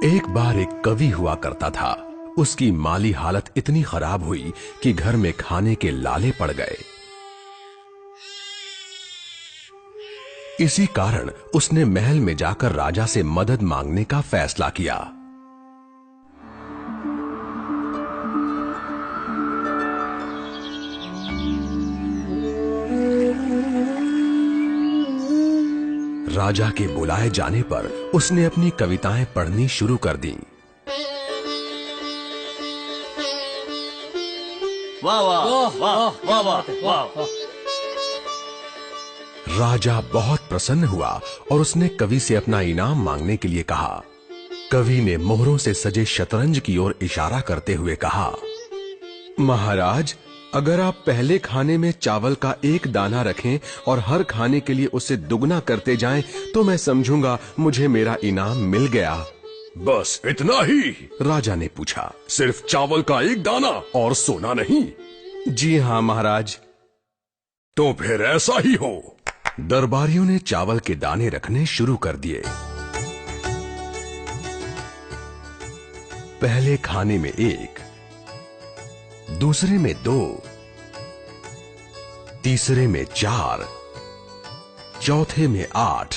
एक बार एक कवि हुआ करता था। उसकी माली हालत इतनी खराब हुई कि घर में खाने के लाले पड़ गए। इसी कारण उसने महल में जाकर राजा से मदद मांगने का फैसला किया। राजा के बुलाए जाने पर उसने अपनी कविताएं पढ़नी शुरू कर दी। वाह वाह वाह वाह वाह वाह। राजा बहुत प्रसन्न हुआ और उसने कवि से अपना इनाम मांगने के लिए कहा। कवि ने मोहरों से सजे शतरंज की ओर इशारा करते हुए कहा, महाराज, अगर आप पहले खाने में चावल का एक दाना रखें और हर खाने के लिए उसे दुगना करते जाएं, तो मैं समझूंगा मुझे मेरा इनाम मिल गया। बस इतना ही? राजा ने पूछा। सिर्फ चावल का एक दाना और सोना नहीं? जी हाँ महाराज। तो फिर ऐसा ही हो। दरबारियों ने चावल के दाने रखने शुरू कर दिए। पहले खाने में 1, दूसरे में 2, तीसरे में 4, चौथे में 8।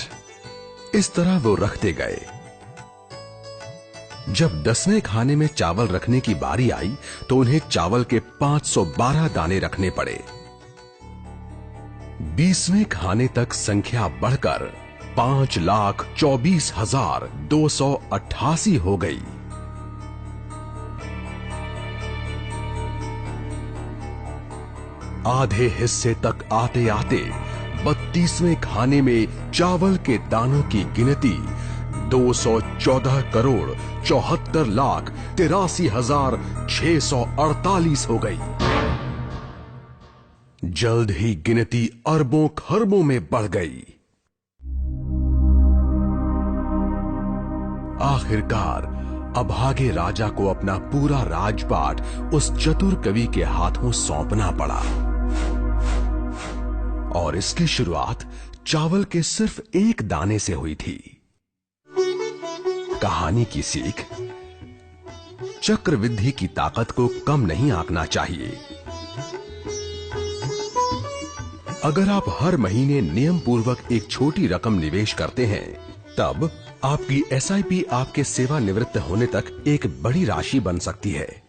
इस तरह वो रखते गए। जब 10वें खाने में चावल रखने की बारी आई तो उन्हें चावल के 512 दाने रखने पड़े। 20वें खाने तक संख्या बढ़कर 5,24,288 हो गई। आधे हिस्से तक आते आते 32वें खाने में चावल के दानों की गिनती 214,74,83,648 हो गई। जल्द ही गिनती अरबों खरबों में बढ़ गई। आखिरकार अभागे राजा को अपना पूरा राजपाट उस चतुर कवि के हाथों सौंपना पड़ा। और इसकी शुरुआत चावल के सिर्फ एक दाने से हुई थी। कहानी की सीख: चक्रवृद्धि की ताकत को कम नहीं आंकना चाहिए। अगर आप हर महीने नियम पूर्वक एक छोटी रकम निवेश करते हैं, तब आपकी SIP आपके सेवानिवृत्त होने तक एक बड़ी राशि बन सकती है।